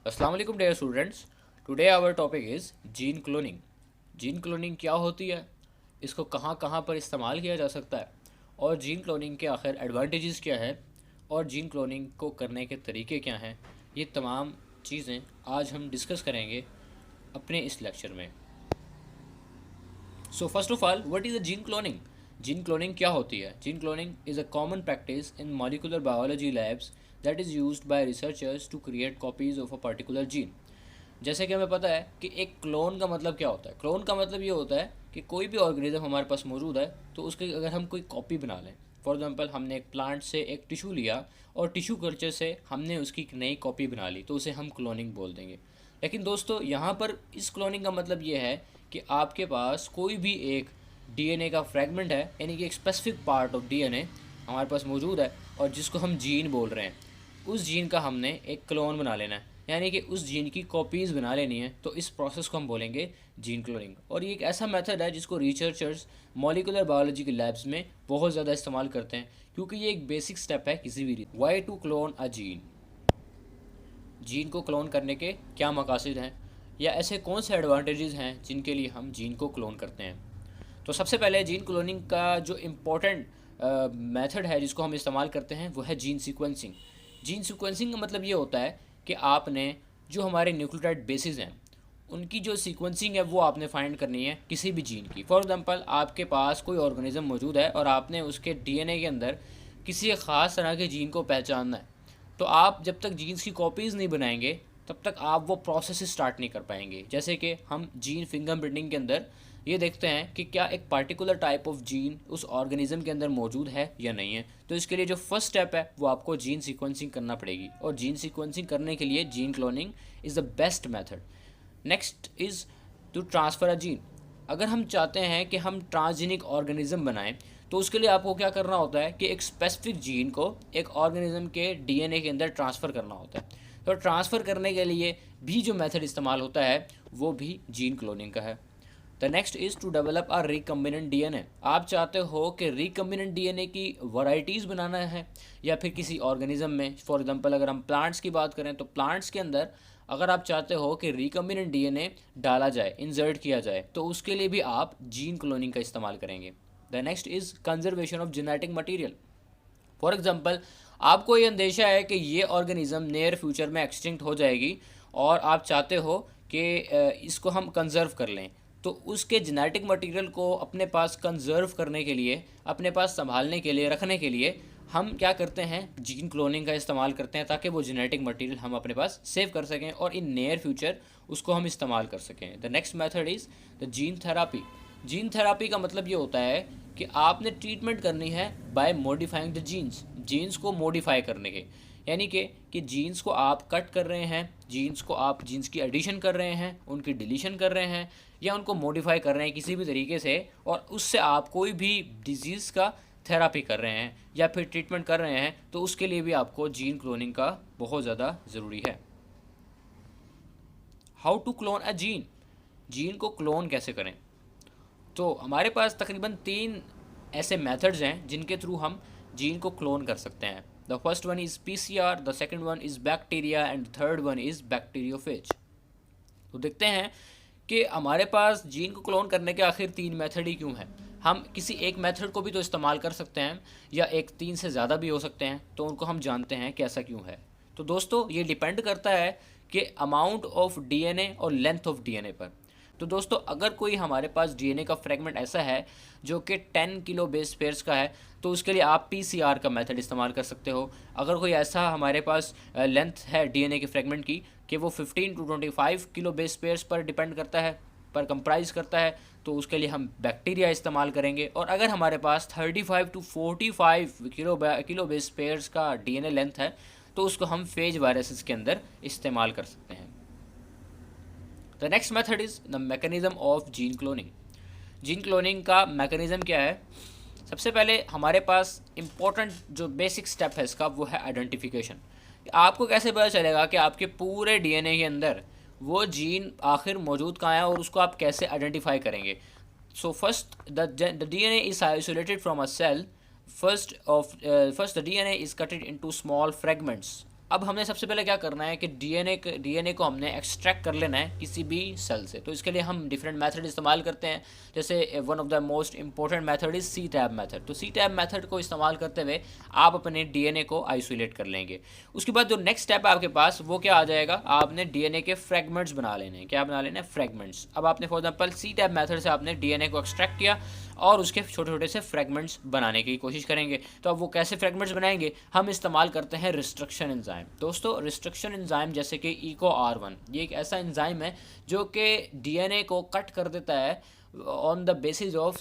अस्सलाम वालेकुम dear students. Today our topic is gene cloning. Gene cloning क्या होती है, इसको कहाँ कहाँ पर इस्तेमाल किया जा सकता है और जीन क्लोनिंग के आखिर एडवांटेजेस क्या है और जीन क्लोनिंग को करने के तरीके क्या हैं, ये तमाम चीज़ें आज हम डिस्कस करेंगे अपने इस लेक्चर में। So first of all, what is a gene cloning? Gene cloning क्या होती है? Gene cloning is a common practice in molecular biology labs that is used by researchers to create copies of a particular gene. जैसे कि हमें पता है कि एक क्लोन का मतलब क्या होता है। क्लोन का मतलब ये होता है कि कोई भी ऑर्गेनिज्म हमारे पास मौजूद है तो उसके अगर हम कोई कॉपी बना लें। फॉर एग्जांपल, हमने एक प्लांट से एक टिश्यू लिया और टिश्यू कल्चर से हमने उसकी एक नई कॉपी बना ली, तो उसे हम क्लोनिंग बोल देंगे। लेकिन दोस्तों, यहाँ पर इस क्लोनिंग का मतलब ये है कि आपके पास कोई भी एक डीएनए का फ्रेगमेंट है, यानी कि एक स्पेसिफिक पार्ट ऑफ डीएनए हमारे पास मौजूद है और जिसको हम जीन बोल रहे हैं, उस जीन का हमने एक क्लोन बना लेना है, यानी कि उस जीन की कॉपीज़ बना लेनी है। तो इस प्रोसेस को हम बोलेंगे जीन क्लोनिंग। और ये एक ऐसा मेथड है जिसको रिसर्चर्स मॉलिकुलर बायोलॉजी के लैब्स में बहुत ज़्यादा इस्तेमाल करते हैं, क्योंकि ये एक बेसिक स्टेप है किसी भी why to clone a gene. Gene को क्लोन करने के क्या मकासद हैं या ऐसे कौन से एडवांटेजेस हैं जिनके लिए हम जीन को क्लोन करते हैं। तो सबसे पहले जीन क्लोनिंग का जो इम्पोर्टेंट मेथड है जिसको हम इस्तेमाल करते हैं वो है जीन सीक्वेंसिंग। जीन सीक्वेंसिंग का मतलब ये होता है कि आपने जो हमारे न्यूक्लियोटाइड बेसिस हैं उनकी जो सीक्वेंसिंग है वो आपने फाइंड करनी है किसी भी जीन की। फॉर एग्जांपल, आपके पास कोई ऑर्गेनिज्म मौजूद है और आपने उसके डीएनए के अंदर किसी ख़ास तरह के जीन को पहचानना है। तो आप जब तक जीन्स की कॉपीज़ नहीं बनाएंगे तब तक आप वो प्रोसेस स्टार्ट नहीं कर पाएंगे। जैसे कि हम जीन फिंगरप्रिंटिंग के अंदर ये देखते हैं कि क्या एक पार्टिकुलर टाइप ऑफ जीन उस ऑर्गेनिज्म के अंदर मौजूद है या नहीं है। तो इसके लिए जो फर्स्ट स्टेप है वो आपको जीन सीक्वेंसिंग करना पड़ेगी, और जीन सीक्वेंसिंग करने के लिए gene cloning is the best method. Next is to transfer a gene. अगर हम चाहते हैं कि हम ट्रांसजेनिक ऑर्गेनिज्म बनाएं तो उसके लिए आपको क्या करना होता है कि एक स्पेसिफिक जीन को एक ऑर्गेनिज्म के डीएनए के अंदर ट्रांसफ़र करना होता है। तो ट्रांसफ़र करने के लिए भी जो मेथड इस्तेमाल होता है वो भी जीन क्लोनिंग का है। The next is to develop a recombinant DNA. आप चाहते हो कि रिकम्बिनेंट डीएनए की वैरायटीज़ बनाना है या फिर किसी ऑर्गेनिज्म में। फॉर एग्जांपल, अगर हम प्लांट्स की बात करें तो प्लांट्स के अंदर अगर आप चाहते हो कि रिकम्बिनेंट डीएनए डाला जाए, इंसर्ट किया जाए, तो उसके लिए भी आप जीन क्लोनिंग का इस्तेमाल करेंगे। The next is conservation of genetic material. For example, आपको ये अंदेशा है कि ये ऑर्गेनिज्म नियर फ्यूचर में एक्सटिंक्ट हो जाएगी और आप चाहते हो कि इसको हम कंजर्व कर लें। तो उसके जेनेटिक मटेरियल को अपने पास कंजर्व करने के लिए, अपने पास संभालने के लिए, रखने के लिए हम क्या करते हैं, जीन क्लोनिंग का इस्तेमाल करते हैं ताकि वो जेनेटिक मटेरियल हम अपने पास सेव कर सकें और इन नियर फ्यूचर उसको हम इस्तेमाल कर सकें। The next method is the gene therapy. Gene therapy का मतलब ये होता है कि आपने ट्रीटमेंट करनी है by modifying the genes, genes को मॉडिफाई करने के, यानी कि जीन्स को आप कट कर रहे हैं, जीन्स को आप जीन्स की एडिशन कर रहे हैं, उनकी डिलीशन कर रहे हैं या उनको मॉडिफाई कर रहे हैं किसी भी तरीके से, और उससे आप कोई भी डिजीज़ का थेरापी कर रहे हैं या फिर ट्रीटमेंट कर रहे हैं, तो उसके लिए भी आपको जीन क्लोनिंग का बहुत ज़्यादा ज़रूरी है। How to clone a gene. Gene को क्लोन कैसे करें? तो हमारे पास तकरीबन 3 ऐसे मेथड्स हैं जिनके थ्रू हम जीन को क्लोन कर सकते हैं। The first one is PCR, the second one is bacteria and third one is bacteriophage. तो देखते हैं कि हमारे पास जीन को क्लोन करने के आखिर 3 मेथड ही क्यों हैं। हम किसी एक मेथड को भी तो इस्तेमाल कर सकते हैं या एक 3 से ज़्यादा भी हो सकते हैं, तो उनको हम जानते हैं कि ऐसा क्यों है। तो दोस्तों, ये डिपेंड करता है कि अमाउंट ऑफ डीएनए और लेंथ ऑफ डीएनए पर। तो दोस्तों, अगर कोई हमारे पास डीएनए का फ्रेगमेंट ऐसा है जो कि 10 किलो बेस पेयर्स का है, तो उसके लिए आप पीसीआर का मेथड इस्तेमाल कर सकते हो। अगर कोई ऐसा हमारे पास लेंथ है डीएनए के फ्रेगमेंट की कि वो 15 टू 25 किलो बेस पेयर्स पर डिपेंड करता है, पर कंप्राइज करता है, तो उसके लिए हम बैक्टीरिया इस्तेमाल करेंगे। और अगर हमारे पास 35 टू 45 किलो बेस पेयर्स का डीएनए लेंथ है, तो उसको हम फेज वायरसेस के अंदर इस्तेमाल कर सकते हैं। The next method is the mechanism of gene cloning. Gene cloning का मैकेनिज्म क्या है? सबसे पहले हमारे पास इम्पोर्टेंट जो बेसिक स्टेप है इसका, वो है आइडेंटिफिकेशन। आपको कैसे पता चलेगा कि आपके पूरे डीएनए के अंदर वो जीन आखिर मौजूद कहाँ है और उसको आप कैसे आइडेंटिफाई करेंगे? So first the DNA is isolated from a cell. First, the DNA is cut it into small fragments अब हमने सबसे पहले क्या करना है कि डीएनए को हमने एक्सट्रैक्ट कर लेना है किसी भी सेल से। तो इसके लिए हम डिफरेंट मेथड इस्तेमाल करते हैं, जैसे one of the most important method is C TAB method. तो सी टैब मेथड को इस्तेमाल करते हुए आप अपने डीएनए को आइसोलेट कर लेंगे। उसके बाद जो नेक्स्ट स्टेप है आपके पास वो क्या आ जाएगा, आपने डीएनए के फ्रेगमेंट्स बना लेने हैं। क्या बना लेना है? फ्रेगमेंट्स। अब आपने for example C TAB method से आपने डीएनए को एक्सट्रैक्ट किया और उसके छोटे छोटे से फ्रेगमेंट्स बनाने की कोशिश करेंगे। तो अब वो कैसे फ्रेगमेंट्स बनाएंगे, हम इस्तेमाल करते हैं रिस्ट्रिक्शन एंजाइम। दोस्तों रिस्ट्रिक्शन एंजाइम जैसे कि EcoR1, ये एक ऐसा एंजाइम है जो कि डीएनए को कट कर देता है on the basis of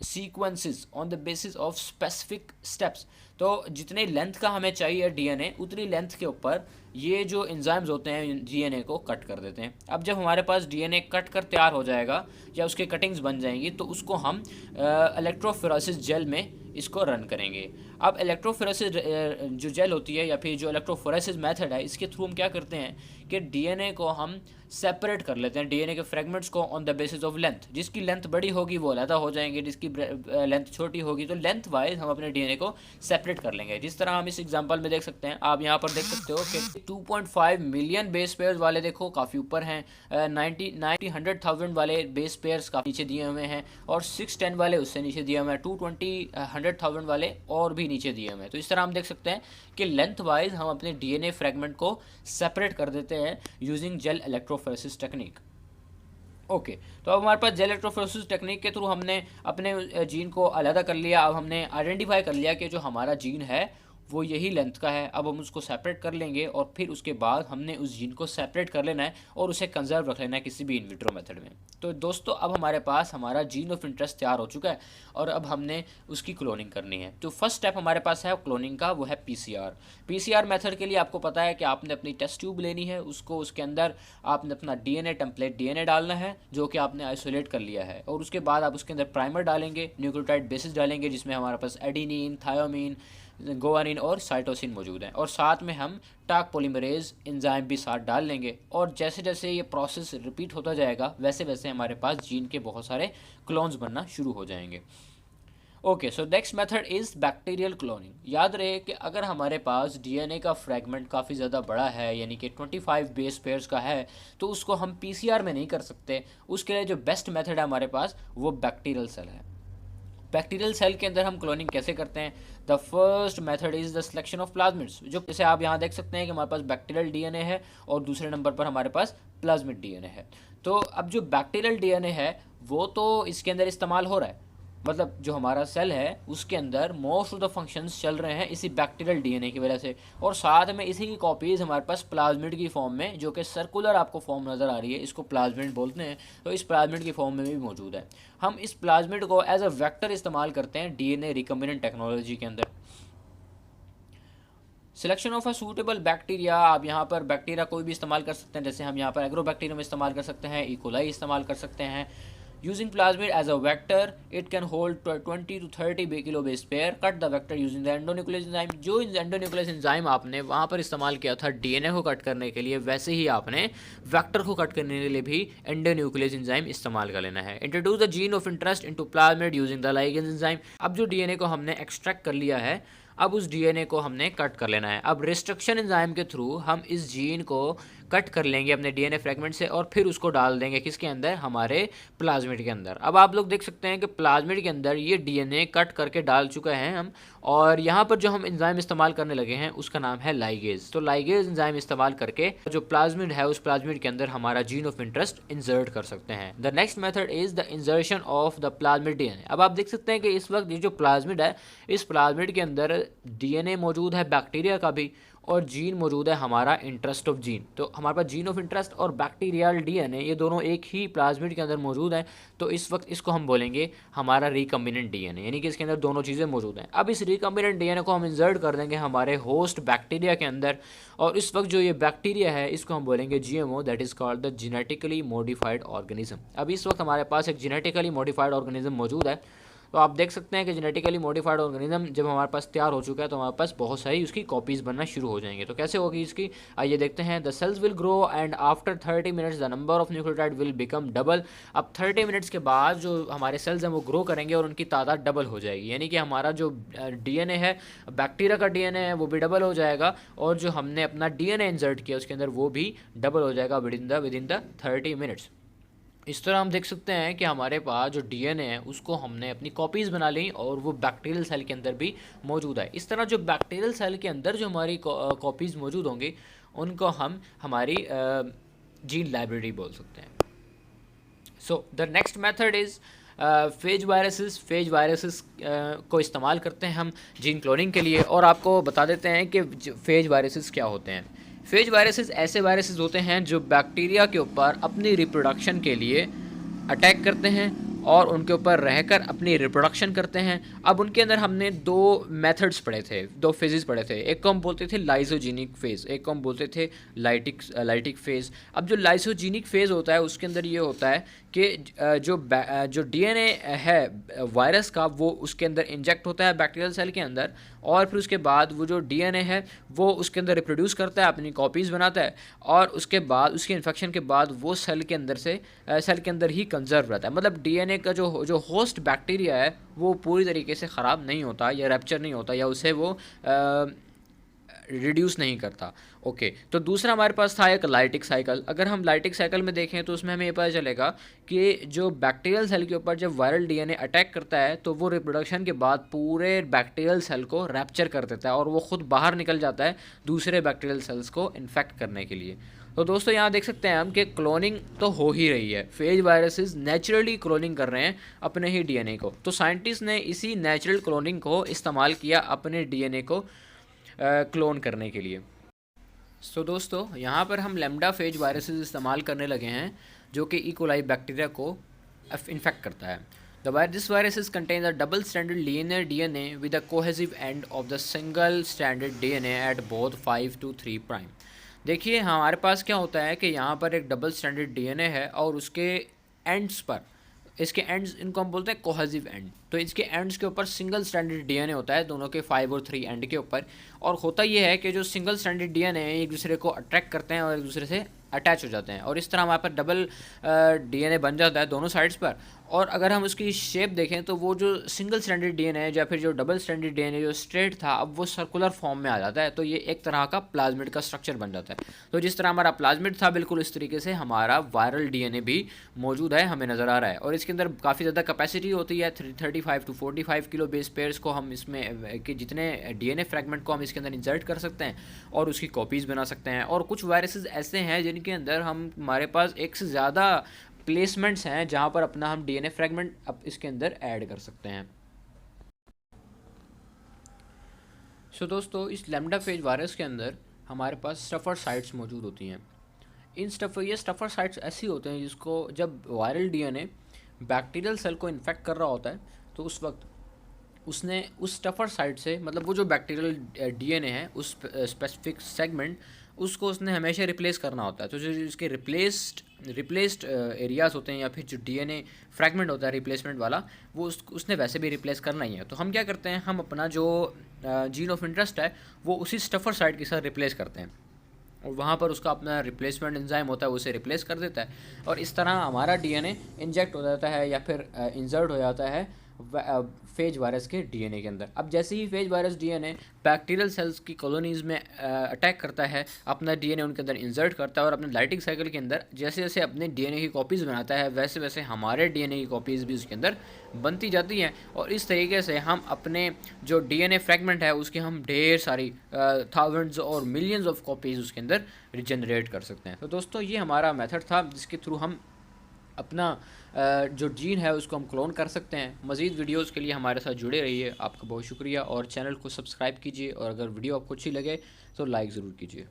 sequences, on the basis of specific steps. तो जितने लेंथ का हमें चाहिए डीएनए, उतनी लेंथ के ऊपर ये जो एंजाइम्स होते हैं डीएनए को कट कर देते हैं। अब जब हमारे पास डीएनए कट कर तैयार हो जाएगा या उसके कटिंग्स बन जाएंगी, तो उसको हम इलेक्ट्रोफोरेसिस जेल में इसको रन करेंगे। अब इलेक्ट्रोफोरेसिस जो जेल होती है या फिर जो इलेक्ट्रोफोरेसिस मेथड है, इसके थ्रू हम क्या करते हैं कि डीएनए को हम सेपरेट कर लेते हैं, डीएनए के फ्रेगमेंट्स को on the basis of length. जिसकी लेंथ बड़ी होगी वो अलग हो जाएंगे, जिसकी लेंथ छोटी होगी तो लेंथ वाइज हम अपने डीएनए को सेपरेट कर लेंगे। जिस तरह हम इस एग्जांपल में देख सकते हैं, आप यहाँ पर देख सकते हो कि 2.5 मिलियन बेस पेयर्स वाले देखो काफ़ी ऊपर हैं, 100,000 वाले बेस पेयर्स काफ़ी नीचे दिए हुए हैं, और 610 वाले उससे नीचे दिए हुए हैं, 100,000 वाले और भी नीचे दिए हुए हैं। तो इस तरह हम देख सकते हैं कि लेंथ वाइज हम अपने डीएनए फ्रेगमेंट को सेपरेट कर देते हैं using gel electrophoresis technique. Okay तो अब हमारे पास जेल इलेक्ट्रोफोरेसिस टेक्निक के थ्रू हमने अपने जीन को अलग कर लिया। अब हमने आइडेंटिफाई कर लिया कि जो हमारा जीन है वो यही लेंथ का है। अब हम उसको सेपरेट कर लेंगे और फिर उसके बाद हमने उस जीन को सेपरेट कर लेना है और उसे कंजर्व रख लेना है किसी भी इन विट्रो मेथड में। तो दोस्तों अब हमारे पास हमारा जीन ऑफ इंटरेस्ट तैयार हो चुका है और अब हमने उसकी क्लोनिंग करनी है। तो फर्स्ट स्टेप हमारे पास है क्लोनिंग का, वो है पीसीआर मेथड के लिए आपको पता है कि आपने अपनी टेस्ट ट्यूब लेनी है, उसको उसके अंदर आपने अपना डीएनए टेम्पलेट डीएनए डालना है जो कि आपने आइसोलेट कर लिया है, और उसके बाद आप उसके अंदर प्राइमर डालेंगे, न्यूक्लियोटाइड बेसिस डालेंगे जिसमें हमारे पास एडेनिन, थायोमीन, गोआनिन और साइटोसिन मौजूद हैं, और साथ में हम टाक पॉलीमरेज एंजाइम भी साथ डाल लेंगे। और जैसे जैसे ये प्रोसेस रिपीट होता जाएगा वैसे वैसे हमारे पास जीन के बहुत सारे क्लोन्स बनना शुरू हो जाएंगे। Okay so next method is bacterial cloning. याद रहे कि अगर हमारे पास डीएनए का फ्रेगमेंट काफ़ी ज़्यादा बड़ा है, यानी कि 25 बेस पेयर्स का है, तो उसको हम पीसीआर में नहीं कर सकते। उसके लिए जो बेस्ट मेथड है हमारे पास वो बैक्टीरियल सेल है। बैक्टीरियल सेल के अंदर हम क्लोनिंग कैसे करते हैं? The first method is the selection of plasmids. जो जैसे आप यहाँ देख सकते हैं कि हमारे पास बैक्टीरियल डीएनए है और दूसरे नंबर पर हमारे पास प्लाज्मिड डीएनए है। तो अब जो बैक्टीरियल डीएनए है वो तो इसके अंदर इस्तेमाल हो रहा है, मतलब जो हमारा सेल है उसके अंदर मोस्ट ऑफ द फंक्शंस चल रहे हैं इसी बैक्टीरियल डीएनए की वजह से, और साथ में इसी की कॉपीज़ हमारे पास प्लाज्मिड की फॉर्म में, जो कि सर्कुलर आपको फॉर्म नज़र आ रही है, इसको प्लाज्मिड बोलते हैं, तो इस प्लाज्मिड की फॉर्म में भी मौजूद है। हम इस प्लाज्मिड को एज अ वेक्टर इस्तेमाल करते हैं डीएनए रिकम्बिनेंट टेक्नोलॉजी के अंदर। Selection of a suitable bacteria, आप यहाँ पर बैक्टीरिया कोई भी इस्तेमाल कर सकते हैं, जैसे हम यहाँ पर एग्रोबैक्टीरियम इस्तेमाल कर सकते हैं, इकोलाई इस्तेमाल कर सकते हैं। Using plasmid as a vector, it can hold 20 to 30 kilo base pair. Cut the vector using the endonuclease enzyme. जो endonuclease enzyme आपने वहाँ पर इस्तेमाल किया था डीएनए को कट करने के लिए, वैसे ही आपने वेक्टर को कट करने के लिए भी endonuclease enzyme इस्तेमाल कर लेना है। Introduce the gene of interest into plasmid using the ligase enzyme. अब जो डीएनए को हमने एक्सट्रैक्ट कर लिया है, अब उस डीएनए को हमने कट कर लेना है। अब रिस्ट्रिक्शन एंजाइम के थ्रू हम इस जीन को कट कर लेंगे अपने डीएनए फ्रेगमेंट से और फिर उसको डाल देंगे किसके अंदर? हमारे प्लाज्मिड के अंदर। अब आप लोग देख सकते हैं कि प्लाज्मिड के अंदर ये डीएनए कट करके डाल चुके हैं हम, और यहाँ पर जो हम एंजाइम इस्तेमाल करने लगे हैं उसका नाम है लाइगेज। तो लाइगेज एंजाइम इस्तेमाल करके जो प्लाज्मिड है उस प्लाज्मिड के अंदर हमारा जीन ऑफ इंटरेस्ट इंसर्ट कर सकते हैं। The next method is the insertion of the plasmid DNA. अब आप देख सकते हैं कि इस वक्त ये जो प्लाज्मिड है, इस प्लाज्मिड के अंदर डीएनए मौजूद है बैक्टीरिया का भी, और जीन मौजूद है हमारा इंटरेस्ट ऑफ जीन। तो हमारे पास जीन ऑफ इंटरेस्ट और बैक्टीरियल डीएनए ये दोनों एक ही प्लाज्मिड के अंदर मौजूद हैं। तो इस वक्त इसको हम बोलेंगे हमारा रिकम्बिनेंट डीएनए, यानी कि इसके अंदर दोनों चीज़ें मौजूद हैं। अब इस रिकम्बिनेंट डीएनए को हम इंसर्ट कर देंगे हमारे होस्ट बैक्टीरिया के अंदर, और इस वक्त जो ये बैक्टीरिया है इसको हम बोलेंगे GMO, that is called the genetically modified organism. अब इस वक्त हमारे पास एक जेनेटिकली मॉडिफाइड ऑर्गेनिज्म मौजूद है तो आप देख सकते हैं कि जेनेटिकली मॉडिफाइड ऑर्गेनिज्म जब हमारे पास तैयार हो चुका है तो हमारे पास बहुत सारी उसकी कॉपीज़ बनना शुरू हो जाएंगे। तो कैसे होगी इसकी, आइए देखते हैं। The cells will grow and after 30 minutes the number of nucleotide will become double. अब 30 मिनट्स के बाद जो हमारे सेल्स हैं वो ग्रो करेंगे और उनकी तादाद डबल हो जाएगी, यानी कि हमारा जो डीएनए है, बैक्टीरिया का डीएनए है, वो भी डबल हो जाएगा और जो हमने अपना डीएनए इंसर्ट किया उसके अंदर वो भी डबल हो जाएगा विद इन द 30 मिनट्स। इस तरह हम देख सकते हैं कि हमारे पास जो डीएनए है उसको हमने अपनी कॉपीज़ बना ली और वो बैक्टीरियल सेल के अंदर भी मौजूद है। इस तरह जो बैक्टीरियल सेल के अंदर जो हमारी कॉपीज़ मौजूद होंगी उनको हम हमारी जीन लाइब्रेरी बोल सकते हैं। So the next method is phase viruses. Phase viruses को इस्तेमाल करते हैं हम जीन क्लोनिंग के लिए, और आपको बता देते हैं कि फेज वायरसेस क्या होते हैं। फेज वायरसेस ऐसे वायरसेस होते हैं जो बैक्टीरिया के ऊपर अपनी रिप्रोडक्शन के लिए अटैक करते हैं और उनके ऊपर रहकर अपनी रिप्रोडक्शन करते हैं। अब उनके अंदर हमने दो मेथड्स पढ़े थे, दो फेजेस पढ़े थे। एक को हम बोलते थे लाइसोजेनिक फेज़, एक को हम बोलते थे लाइटिक फेज़। अब जो लाइसोजेनिक फेज़ होता है उसके अंदर ये होता है कि जो डीएनए है वायरस का वो उसके अंदर इंजेक्ट होता है बैक्टीरियल सेल के अंदर, और फिर उसके बाद वो जो डीएनए है वो उसके अंदर रिप्रोड्यूस करता है, अपनी कॉपीज़ बनाता है, और उसके बाद उसके इन्फेक्शन के बाद वो सेल के अंदर ही कंजर्व रहता है। मतलब डीएनए का जो होस्ट बैक्टीरिया है वो पूरी तरीके से ख़राब नहीं होता या रैप्चर नहीं होता या उसे वो रिड्यूस नहीं करता। ओके, तो दूसरा हमारे पास था एक लाइटिक साइकिल। अगर हम लाइटिक साइकिल में देखें तो उसमें हमें ये पता चलेगा कि जो बैक्टीरियल सेल के ऊपर जब वायरल डीएनए अटैक करता है तो वो रिप्रोडक्शन के बाद पूरे बैक्टीरियल सेल को रैप्चर कर देता है और वो खुद बाहर निकल जाता है दूसरे बैक्टीरियल सेल्स को इन्फेक्ट करने के लिए। तो दोस्तों यहाँ देख सकते हैं हम कि क्लोनिंग तो हो ही रही है। फेज वायरसेस नेचुरली क्लोनिंग कर रहे हैं अपने ही डीएनए को। तो साइंटिस्ट ने इसी नेचुरल क्लोनिंग को इस्तेमाल किया अपने डीएनए को क्लोन करने के लिए। सो दोस्तों यहाँ पर हम लैम्डा फेज वायरसेस इस्तेमाल करने लगे हैं जो कि इकोलाई बैक्टीरिया को इन्फेक्ट करता है। This viruses contain a double standard linear DNA with a cohesive end of the single standard DNA at both 5 to 3 prime. देखिए हमारे पास क्या होता है कि यहाँ पर एक डबल स्टैंडर्ड डीएनए है और उसके एंड्स पर, इसके एंड्स इनको हम बोलते हैं कोहेसिव एंड, तो इसके एंड्स के ऊपर सिंगल स्टैंडर्ड डीएनए होता है दोनों के 5 और 3 एंड के ऊपर। और होता ये है कि जो सिंगल स्टैंडर्ड डीएनए है एक दूसरे को अट्रैक्ट करते हैं और एक दूसरे से अटैच हो जाते हैं और इस तरह हमारे पास डबल डीएनए बन जाता है दोनों साइड्स पर। और अगर हम उसकी शेप देखें तो वो जो सिंगल स्टैंडर्ड डीएनए है या फिर जो डबल स्टैंडर्ड डीएनए जो स्ट्रेट था अब वो सर्कुलर फॉर्म में आ जाता है। तो ये एक तरह का प्लाज्मिड का स्ट्रक्चर बन जाता है। तो जिस तरह हमारा प्लाज्मिड था बिल्कुल इस तरीके से हमारा वायरल डीएनए भी मौजूद है, हमें नज़र आ रहा है। और इसके अंदर काफ़ी ज़्यादा कैपेसिटी होती है, 35 to 45 किलो बेस पेयर्स को हम इसमें कि जितने डीएनए फ्रैगमेंट को हम इसके अंदर इंसर्ट कर सकते हैं और उसकी कॉपीज़ बना सकते हैं। और कुछ वायरसेस ऐसे हैं जिनके अंदर हमारे पास एक से ज़्यादा प्लेसमेंट्स हैं जहाँ पर अपना हम डीएनए फ्रैगमेंट अब इसके अंदर ऐड कर सकते हैं। सो दोस्तों इस लैम्डा फेज वायरस के अंदर हमारे पास स्टफर साइट्स मौजूद होती हैं। ये स्टफर साइट्स ऐसी होते हैं जिसको जब वायरल डीएनए बैक्टीरियल सेल को इन्फेक्ट कर रहा होता है तो उस वक्त उसने उस स्टफर साइट से, मतलब वो जो बैक्टीरियल डीएनए है उस स्पेसिफिक सेगमेंट उसको उसने हमेशा रिप्लेस करना होता है। तो जो इसके रिप्लेस्ड एरियाज़ होते हैं या फिर जो डीएनए फ्रैगमेंट होता है रिप्लेसमेंट वाला वो उसने वैसे भी रिप्लेस करना ही है। तो हम क्या करते हैं, हम अपना जो जीन ऑफ इंटरेस्ट है वो उसी स्टफर साइट के साथ रिप्लेस करते हैं और वहाँ पर उसका अपना रिप्लेसमेंट एंजाइम होता है, उसे रिप्लेस कर देता है और इस तरह हमारा डीएनए इंजेक्ट हो जाता है या फिर इंसर्ट हो जाता है फेज वायरस के डीएनए के अंदर। अब जैसे ही phage virus DNA bacterial cells की कॉलोनीज़ में अटैक करता है, अपना डीएनए उनके अंदर इंसर्ट करता है और अपने लाइटिक साइकिल के अंदर जैसे जैसे अपने डीएनए की कॉपीज़ बनाता है वैसे वैसे हमारे डीएनए की कॉपीज़ भी उसके अंदर बनती जाती हैं और इस तरीके से हम अपने जो डीएनए फ्रैगमेंट है उसके हम ढेर सारी थाउजेंड्स और मिलियंस ऑफ कॉपीज़ उसके अंदर रिजनरेट कर सकते हैं। तो दोस्तों ये हमारा मेथड था जिसके थ्रू हम अपना जो जीन है उसको हम क्लोन कर सकते हैं। मज़ीद वीडियोस के लिए हमारे साथ जुड़े रहिए। आपका बहुत शुक्रिया और चैनल को सब्सक्राइब कीजिए और अगर वीडियो आपको अच्छी लगे तो लाइक ज़रूर कीजिए।